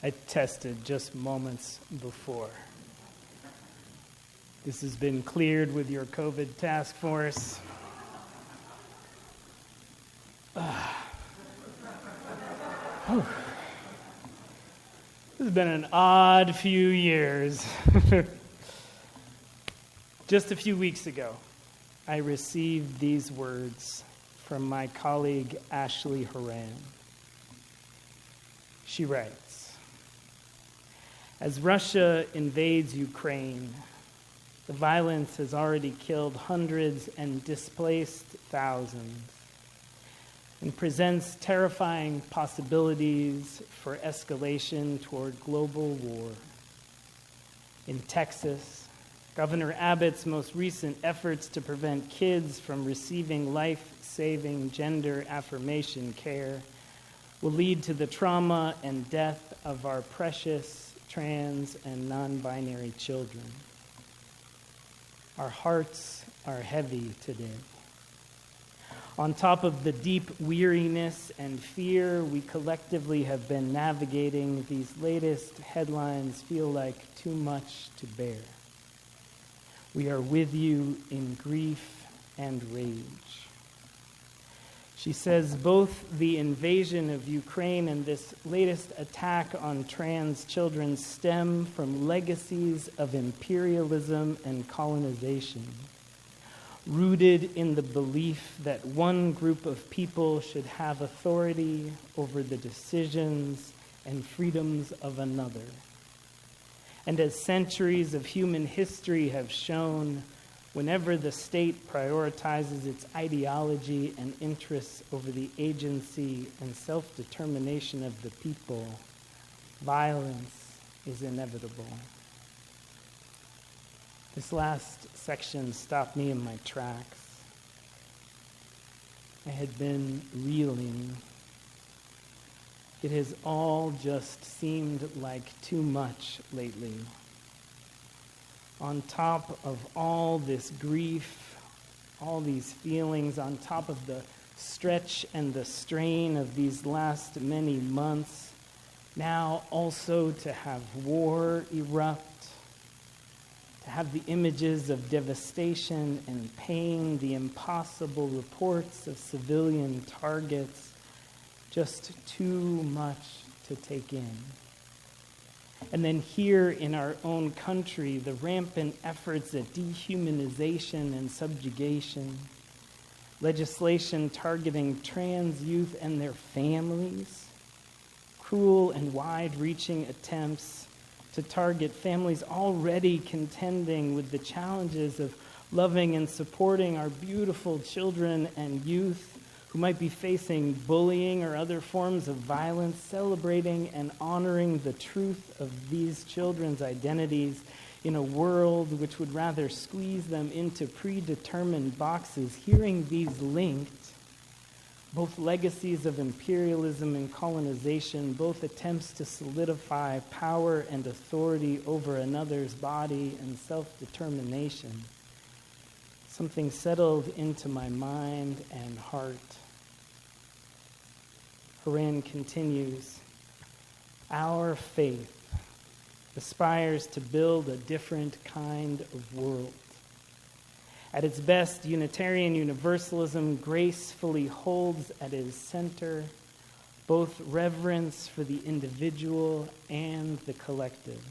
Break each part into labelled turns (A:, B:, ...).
A: I tested just moments before. This has been cleared with your COVID task force. This has been an odd few years. Just a few weeks ago, I received these words from my colleague Ashley Horan. She writes, "As Russia invades Ukraine, the violence has already killed hundreds and displaced thousands, and presents terrifying possibilities for escalation toward global war. In Texas, Governor Abbott's most recent efforts to prevent kids from receiving life-saving gender affirmation care will lead to the trauma and death of our precious trans and non-binary children. Our hearts are heavy today. On top of the deep weariness and fear we collectively have been navigating, these latest headlines feel like too much to bear. We are with you in grief and rage." She says both the invasion of Ukraine and this latest attack on trans children stem from legacies of imperialism and colonization, rooted in the belief that one group of people should have authority over the decisions and freedoms of another. And as centuries of human history have shown, whenever the state prioritizes its ideology and interests over the agency and self-determination of the people, violence is inevitable. This last section stopped me in my tracks. I had been reeling. It has all just seemed like too much lately. On top of all this grief, all these feelings, on top of the stretch and the strain of these last many months, now also to have war erupt, to have the images of devastation and pain, the impossible reports of civilian targets, just too much to take in. And then here in our own country, the rampant efforts at dehumanization and subjugation, legislation targeting trans youth and their families, cruel and wide-reaching attempts to target families already contending with the challenges of loving and supporting our beautiful children and youth who might be facing bullying or other forms of violence, celebrating and honoring the truth of these children's identities in a world which would rather squeeze them into predetermined boxes. Hearing these linked, both legacies of imperialism and colonization, both attempts to solidify power and authority over another's body and self-determination, something settled into my mind and heart. Horan continues, "Our faith aspires to build a different kind of world. At its best, Unitarian Universalism gracefully holds at its center both reverence for the individual and the collective.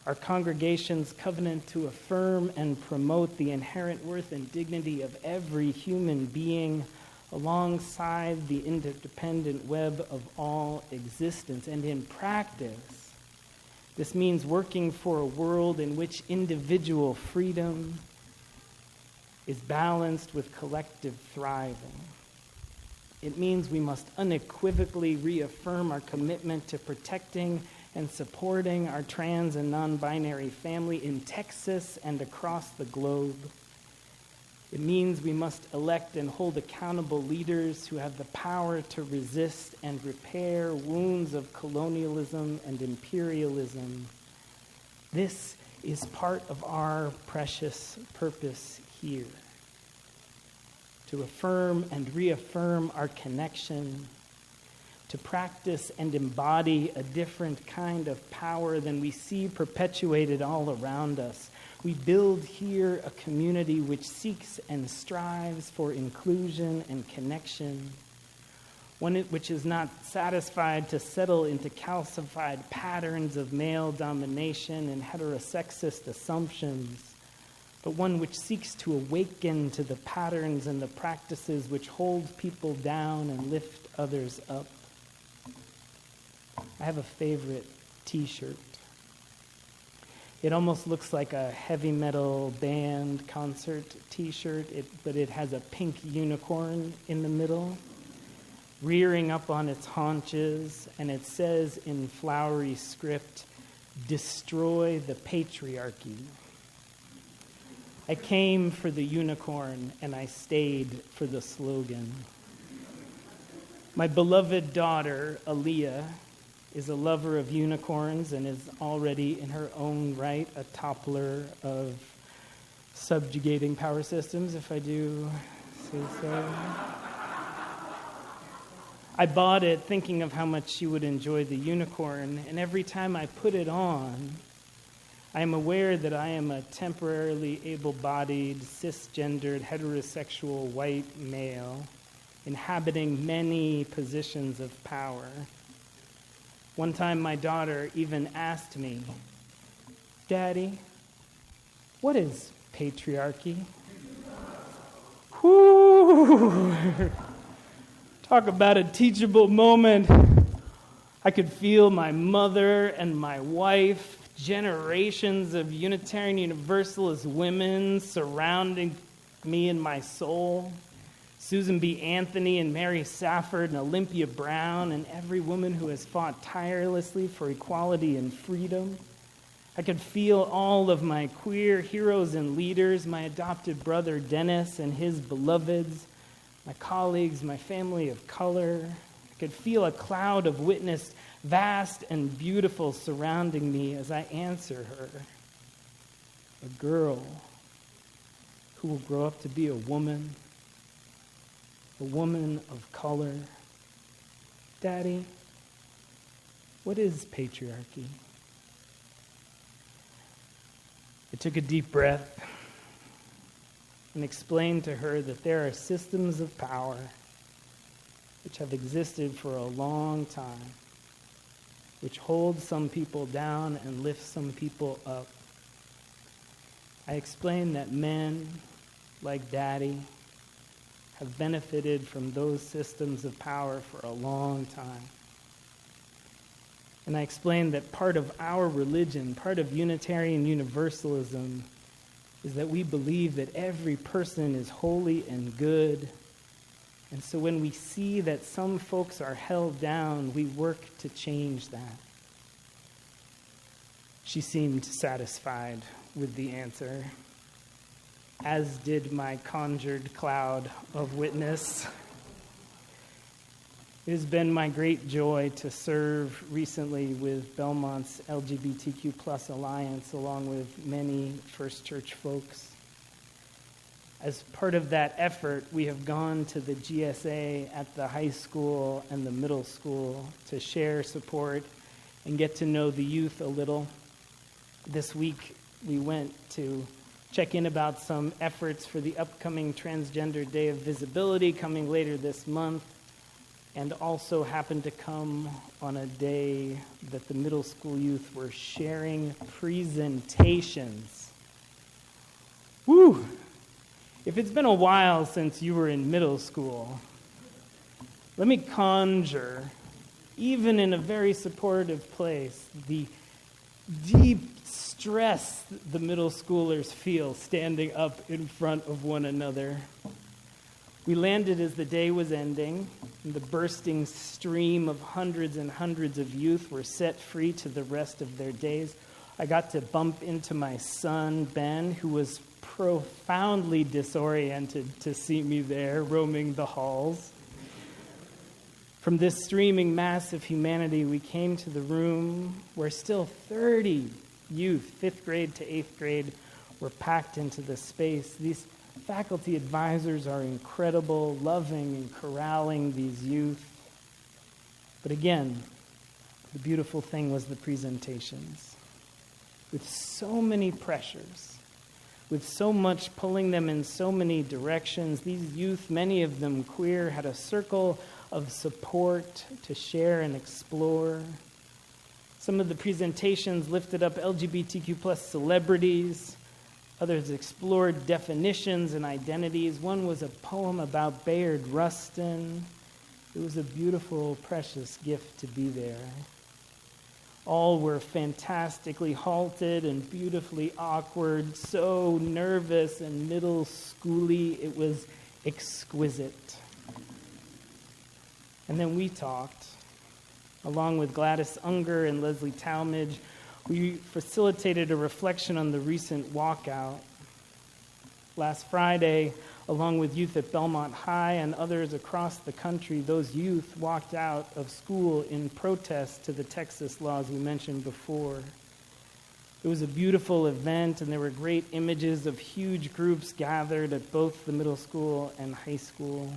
A: Our congregation's covenant to affirm and promote the inherent worth and dignity of every human being alongside the interdependent web of all existence. And in practice, this means working for a world in which individual freedom is balanced with collective thriving. It means we must unequivocally reaffirm our commitment to protecting and supporting our trans and non-binary family in Texas and across the globe. It means we must elect and hold accountable leaders who have the power to resist and repair wounds of colonialism and imperialism. This is part of our precious purpose here, to affirm and reaffirm our connection, to practice and embody a different kind of power than we see perpetuated all around us. We build here a community which seeks and strives for inclusion and connection, one which is not satisfied to settle into calcified patterns of male domination and heterosexist assumptions, but one which seeks to awaken to the patterns and the practices which hold people down and lift others up. I have a favorite t-shirt. It almost looks like a heavy metal band concert t-shirt, but it has a pink unicorn in the middle, rearing up on its haunches, and it says in flowery script, "Destroy the patriarchy." I came for the unicorn, and I stayed for the slogan. My beloved daughter, Aaliyah, is a lover of unicorns and is already in her own right a toppler of subjugating power systems, if I do say so. I bought it thinking of how much she would enjoy the unicorn, and every time I put it on, I am aware that I am a temporarily able-bodied, cisgendered, heterosexual white male inhabiting many positions of power. One time my daughter even asked me, "Daddy, what is patriarchy?" Whoo! Talk about a teachable moment. I could feel my mother and my wife, generations of Unitarian Universalist women surrounding me in my soul. Susan B. Anthony and Mary Safford and Olympia Brown and every woman who has fought tirelessly for equality and freedom. I could feel all of my queer heroes and leaders, my adopted brother Dennis and his beloveds, my colleagues, my family of color. I could feel a cloud of witness, vast and beautiful, surrounding me as I answer her. A girl who will grow up to be a woman of color. Daddy, what is patriarchy? I took a deep breath and explained to her that there are systems of power which have existed for a long time, which hold some people down and lift some people up. I explained that men, like Daddy, have benefited from those systems of power for a long time. And I explained that part of our religion, part of Unitarian Universalism, is that we believe that every person is holy and good. And so when we see that some folks are held down, we work to change that. She seemed satisfied with the answer, as did my conjured cloud of witness. It has been my great joy to serve recently with Belmont's LGBTQ+ Alliance, along with many First Church folks. As part of that effort, we have gone to the GSA at the high school and the middle school to share support and get to know the youth a little. This week, we went to check in about some efforts for the upcoming Transgender Day of Visibility coming later this month, and also happened to come on a day that the middle school youth were sharing presentations. Woo! If it's been a while since you were in middle school, let me conjure, even in a very supportive place, the deep stress the middle schoolers feel standing up in front of one another. We landed as the day was ending, and the bursting stream of hundreds and hundreds of youth were set free to the rest of their days. I got to bump into my son, Ben, who was profoundly disoriented to see me there roaming the halls. From this streaming mass of humanity, we came to the room where still 30 youth, 5th grade to 8th grade, were packed into the space. These faculty advisors are incredible, loving and corralling these youth. But again, the beautiful thing was the presentations. With so many pressures, with so much pulling them in so many directions, these youth, many of them queer, had a circle of support to share and explore. Some of the presentations lifted up LGBTQ plus celebrities. Others explored definitions and identities. One was a poem about Bayard Rustin. It was a beautiful, precious gift to be there. All were fantastically halted and beautifully awkward, so nervous and middle schooly. It was exquisite. And then we talked, along with Gladys Unger and Leslie Talmadge. We facilitated a reflection on the recent walkout. Last Friday, along with youth at Belmont High and others across the country, those youth walked out of school in protest to the Texas laws we mentioned before. It was a beautiful event, and there were great images of huge groups gathered at both the middle school and high school.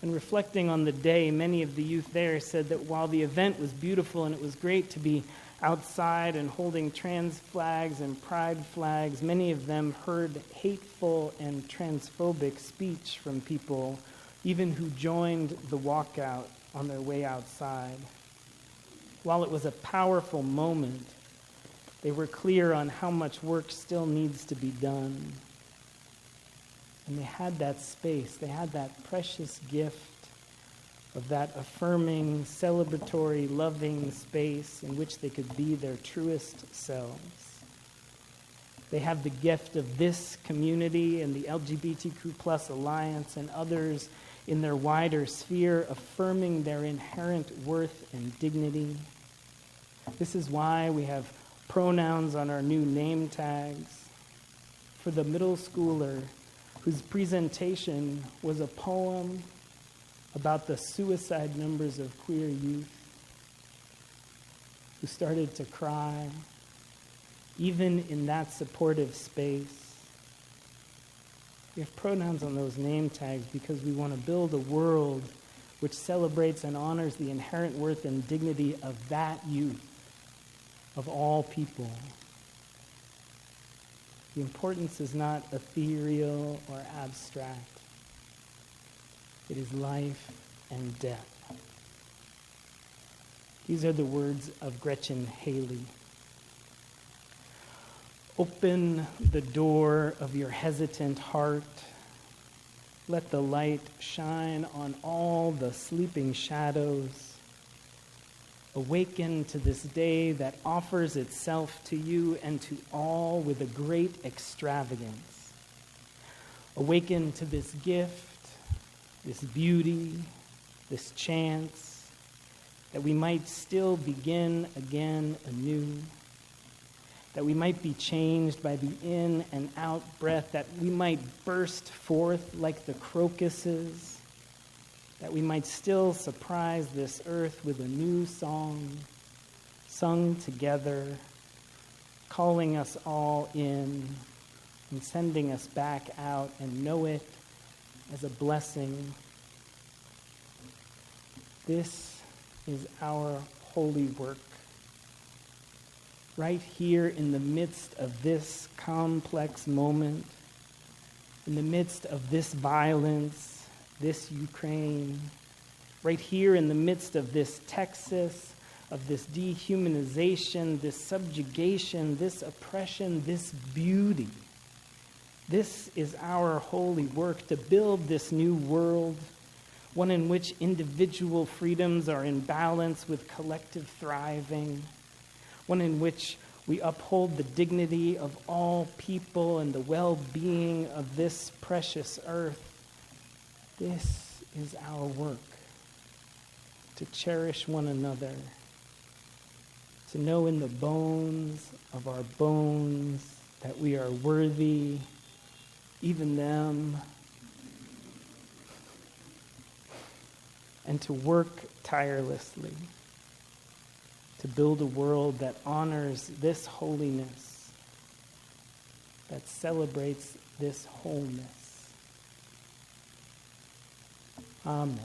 A: And reflecting on the day, many of the youth there said that while the event was beautiful and it was great to be outside and holding trans flags and pride flags, many of them heard hateful and transphobic speech from people, even who joined the walkout on their way outside. While it was a powerful moment, they were clear on how much work still needs to be done. And they had that space, they had that precious gift of that affirming, celebratory, loving space in which they could be their truest selves. They have the gift of this community and the LGBTQ plus Alliance and others in their wider sphere, affirming their inherent worth and dignity. This is why we have pronouns on our new name tags. For the middle schooler whose presentation was a poem about the suicide numbers of queer youth, who started to cry, even in that supportive space. We have pronouns on those name tags because we want to build a world which celebrates and honors the inherent worth and dignity of that youth, of all people. The importance is not ethereal or abstract. It is life and death. These are the words of Gretchen Haley. Open the door of your hesitant heart. Let the light shine on all the sleeping shadows. Awaken to this day that offers itself to you and to all with a great extravagance. Awaken to this gift, this beauty, this chance, that we might still begin again anew, that we might be changed by the in and out breath, that we might burst forth like the crocuses, that we might still surprise this earth with a new song, sung together, calling us all in and sending us back out, and know it as a blessing. This is our holy work. Right here in the midst of this complex moment, in the midst of this violence, this Ukraine, right here in the midst of this Texas, of this dehumanization, this subjugation, this oppression, this beauty. This is our holy work, to build this new world, one in which individual freedoms are in balance with collective thriving, one in which we uphold the dignity of all people and the well-being of this precious earth. This is our work, to cherish one another, to know in the bones of our bones that we are worthy, even them, and to work tirelessly to build a world that honors this holiness, that celebrates this wholeness. Amen.